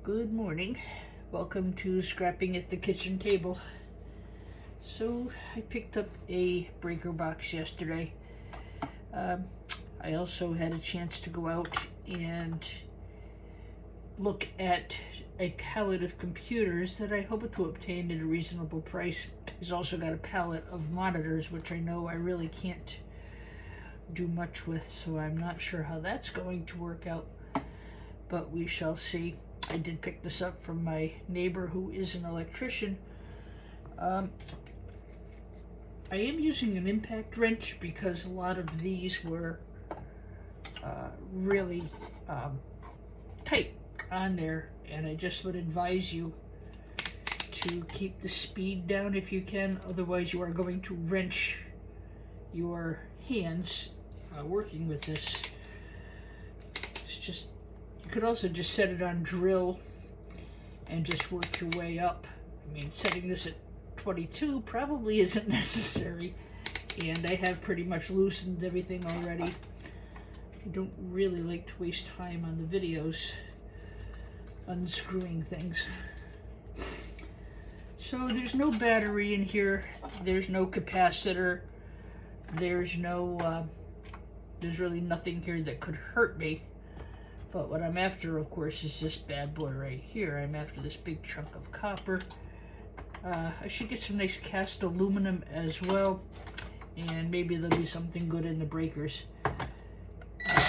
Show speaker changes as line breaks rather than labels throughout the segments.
Good morning. Welcome to Scrapping at the Kitchen Table. So I picked up a breaker box yesterday. I also had a chance to go out and look at a pallet of computers that I hope to obtain at a reasonable price. He's also got a pallet of monitors, which I know I really can't do much with, so I'm not sure how that's going to work out, but we shall see. I did pick this up from my neighbor who is an electrician. I am using an impact wrench because a lot of these were really tight on there, and I just would advise you to keep the speed down if you can, otherwise you are going to wrench your hands working with this. It's just, you could also just set it on drill and just work your way up. I mean, setting this at 22 probably isn't necessary, and I have pretty much loosened everything already. I don't really like to waste time on the videos unscrewing things. So there's no battery in here, there's no capacitor, there's really nothing here that could hurt me. But what I'm after, of course, is this bad boy right here. I'm after this big chunk of copper. I should get some nice cast aluminum as well, and maybe there'll be something good in the breakers. I don't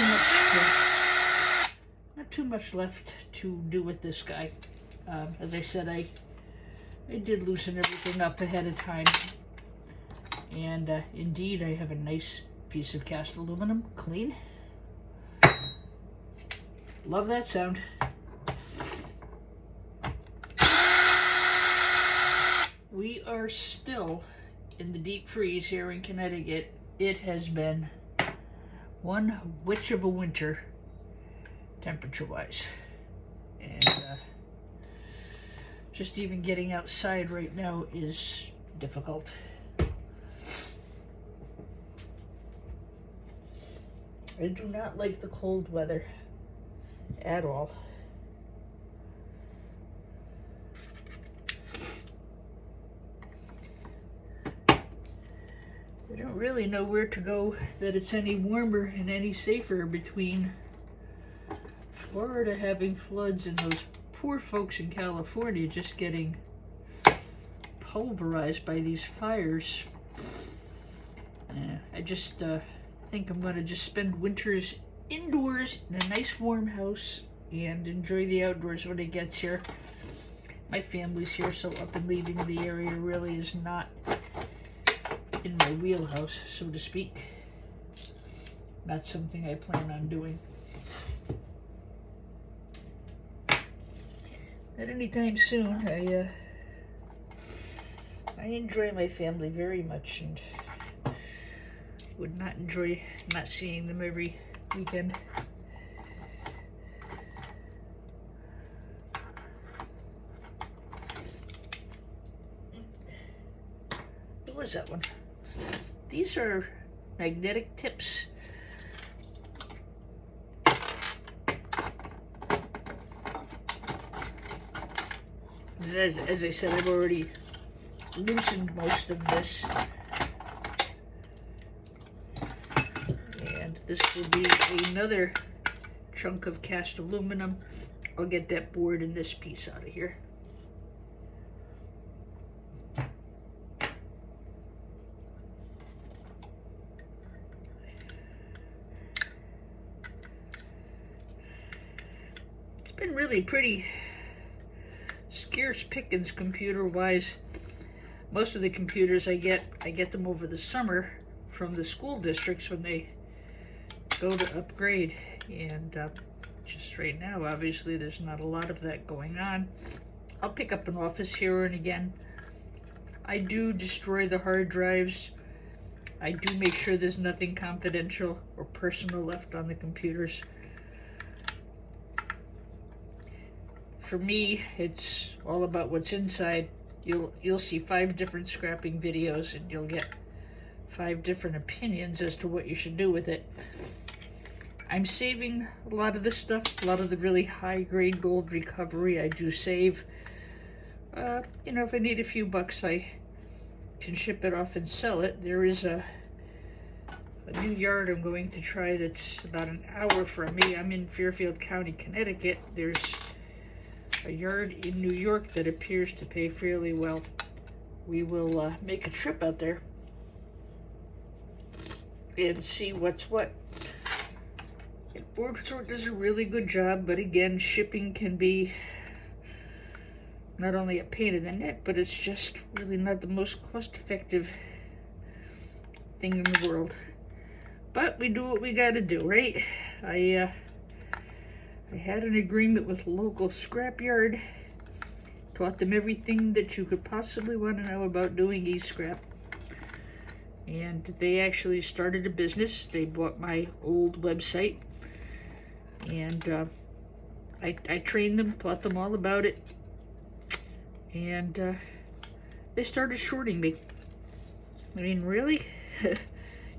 have not too much left to do with this guy. As I said, I did loosen everything up ahead of time, and indeed I have a nice piece of cast aluminum, clean. Love that sound. We are still in the deep freeze here in Connecticut. It has been one witch of a winter, temperature-wise. And just even getting outside right now is difficult. I do not like the cold weather at all. I don't really know where to go that it's any warmer and any safer between Florida having floods and those poor folks in California just getting pulverized by these fires. I just think I'm going to just spend winters indoors in a nice warm house and enjoy the outdoors when it gets here. My family's here, so up and leaving the area really is not in my wheelhouse, so to speak. Not something I plan on doing at any time soon. I enjoy my family very much and would not enjoy not seeing them every weekend. What was that one? These are magnetic tips. As I said, I've already loosened most of this. This will be another chunk of cast aluminum. I'll get that board and this piece out of here. It's been really pretty scarce pickings computer-wise. Most of the computers I get them over the summer from the school districts when they go to upgrade, and just right now obviously there's not a lot of that going on. I'll pick up an office here and again. I do destroy the hard drives. I do make sure there's nothing confidential or personal left on the computers. For me, it's all about what's inside. You'll see 5 different scrapping videos and you'll get 5 different opinions as to what you should do with it. I'm saving a lot of this stuff, a lot of the really high-grade gold recovery. I do save. You know, if I need a few bucks, I can ship it off and sell it. There is a new yard I'm going to try that's about an hour from me. I'm in Fairfield County, Connecticut. There's a yard in New York that appears to pay fairly well. We will make a trip out there and see what's what. Boardstore does a really good job, but again, shipping can be not only a pain in the neck, but it's just really not the most cost-effective thing in the world. But we do what we gotta do, right? I had an agreement with a local scrapyard, taught them everything that you could possibly want to know about doing e-scrap. And they actually started a business. They bought my old website, and I trained them, taught them all about it, and they started shorting me. I mean, really?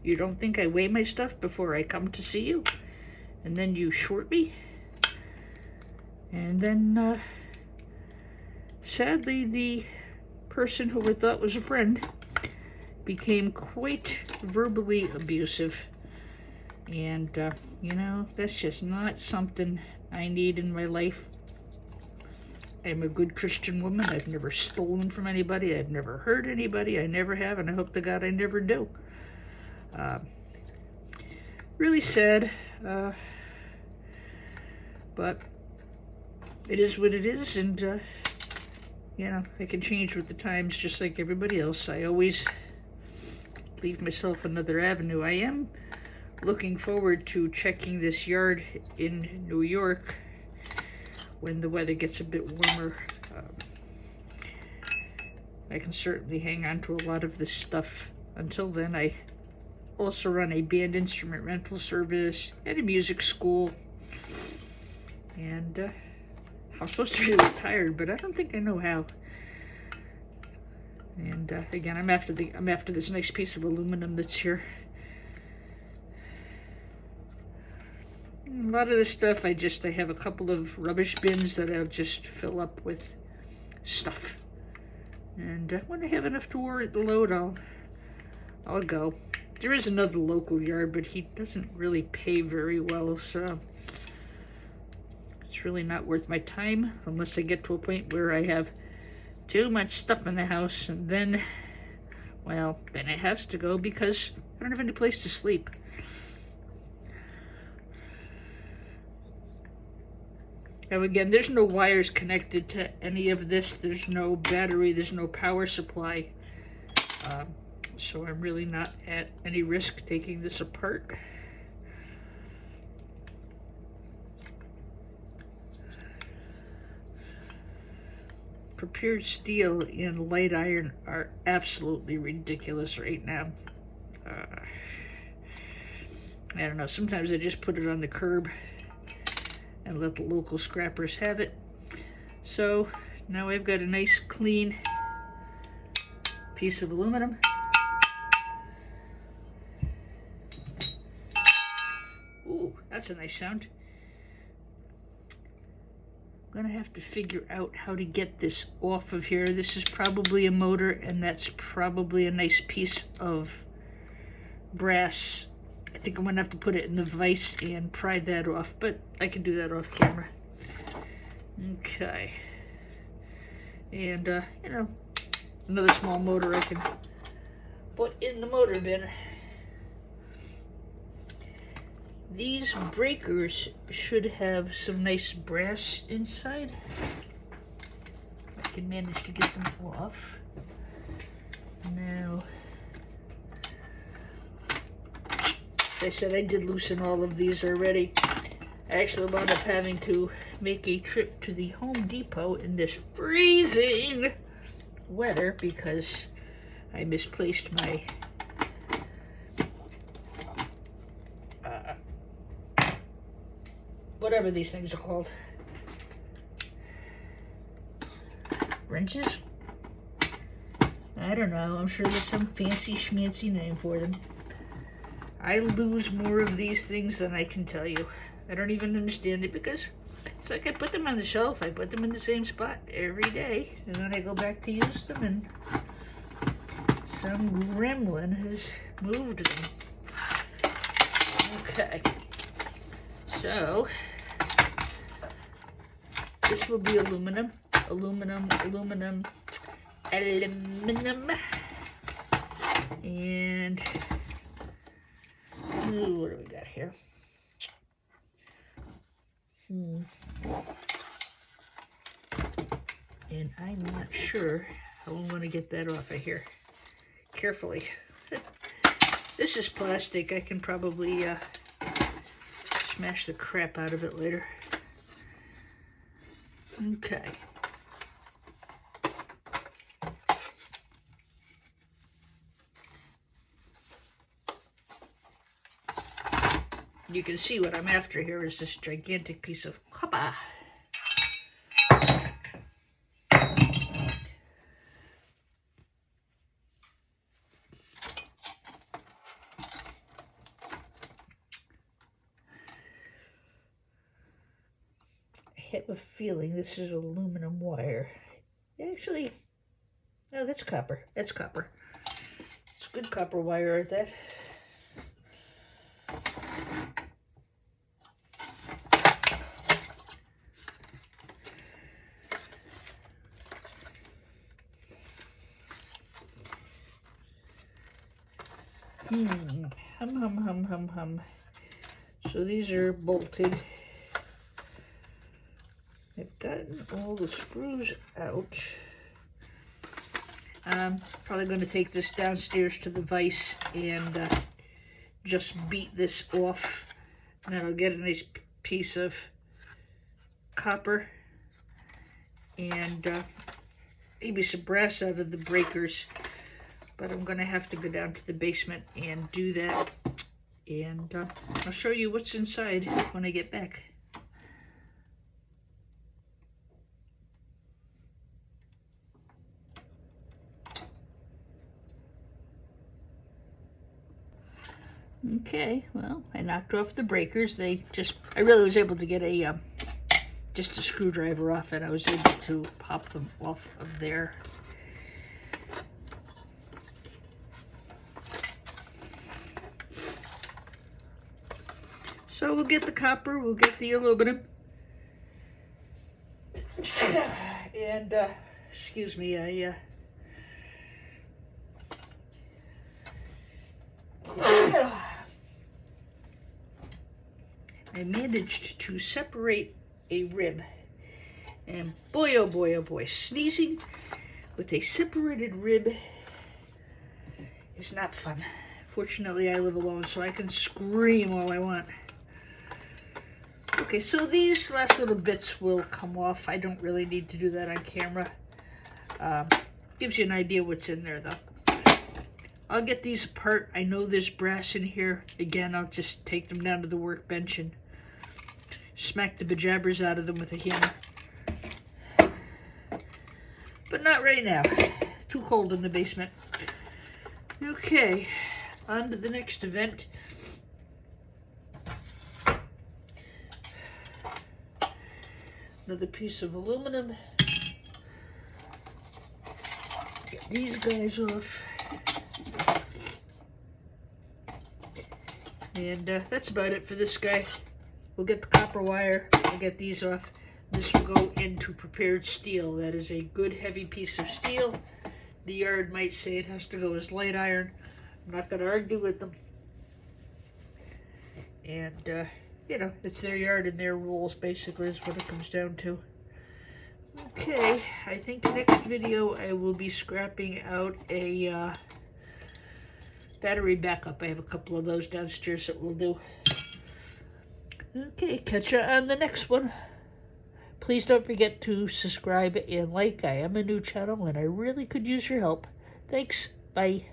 You don't think I weigh my stuff before I come to see you? And then you short me? And then, sadly, the person who I thought was a friend became quite verbally abusive. And, you know, that's just not something I need in my life. I'm a good Christian woman. I've never stolen from anybody. I've never hurt anybody. I never have, and I hope to God I never do. Really sad, but it is what it is, and, you know, I can change with the times just like everybody else. I always leave myself another avenue. I am looking forward to checking this yard in New York when the weather gets a bit warmer. I can certainly hang on to a lot of this stuff. Until then, I also run a band instrument rental service and a music school. And I'm supposed to be retired, but I don't think I know how. And again, I'm after this nice piece of aluminum that's here. A lot of this stuff, I have a couple of rubbish bins that I'll just fill up with stuff. And when I have enough to load, I'll go. There is another local yard, but he doesn't really pay very well, so it's really not worth my time unless I get to a point where I have too much stuff in the house, and then, well, then it has to go because I don't have any place to sleep. Now again, there's no wires connected to any of this. There's no battery, there's no power supply. So I'm really not at any risk taking this apart. Prepared steel and light iron are absolutely ridiculous right now. I don't know, sometimes I just put it on the curb and let the local scrappers have it. So now I've got a nice clean piece of aluminum. Ooh, that's a nice sound. I'm gonna have to figure out how to get this off of here. This is probably a motor, and that's probably a nice piece of brass. I think I'm gonna have to put it in the vise and pry that off, but I can do that off camera. Okay. And, you know, another small motor I can put in the motor bin. These breakers should have some nice brass inside. I can manage to get them off. Now, I said I did loosen all of these already. I actually wound up having to make a trip to the Home Depot in this freezing weather because I misplaced my whatever these things are called. Wrenches? I don't know. I'm sure there's some fancy schmancy name for them. I lose more of these things than I can tell you. I don't even understand it because it's like I put them on the shelf. I put them in the same spot every day. And then I go back to use them and some gremlin has moved them. Okay. So, this will be aluminum. Aluminum. And, ooh, what do we got here? And I'm not sure how I'm going to get that off of here. Carefully. This is plastic. I can probably smash the crap out of it later. Okay. You can see what I'm after here is this gigantic piece of copper. I have a feeling this is aluminum wire. Actually, no, that's copper. That's copper. It's good copper wire at that. Hum. So these are bolted. I've gotten all the screws out. I'm probably going to take this downstairs to the vise and just beat this off. And then I'll get a nice piece of copper and maybe some brass out of the breakers. But I'm going to have to go down to the basement and do that. And I'll show you what's inside when I get back. Okay, well, I knocked off the breakers. I really was able to get just a screwdriver off it. I was able to pop them off of there. So we'll get the copper, we'll get the aluminum. And, excuse me, I managed to separate a rib. And boy, oh boy, oh boy, sneezing with a separated rib is not fun. Fortunately, I live alone, so I can scream all I want. Okay, so these last little bits will come off. I don't really need to do that on camera. Gives you an idea what's in there, though. I'll get these apart. I know there's brass in here. Again, I'll just take them down to the workbench and smack the bejabbers out of them with a hammer. But not right now. Too cold in the basement. Okay, on to the next event. Another piece of aluminum. Get these guys off. And that's about it for this guy. We'll get the copper wire. We'll get these off. This will go into prepared steel. That is a good heavy piece of steel. The yard might say it has to go as light iron. I'm not going to argue with them. And, you know, it's their yard and their rules, basically, is what it comes down to. Okay, I think next video I will be scrapping out a battery backup. I have a couple of those downstairs that we'll do. Okay, catch you on the next one. Please don't forget to subscribe and like. I am a new channel and I really could use your help. Thanks. Bye.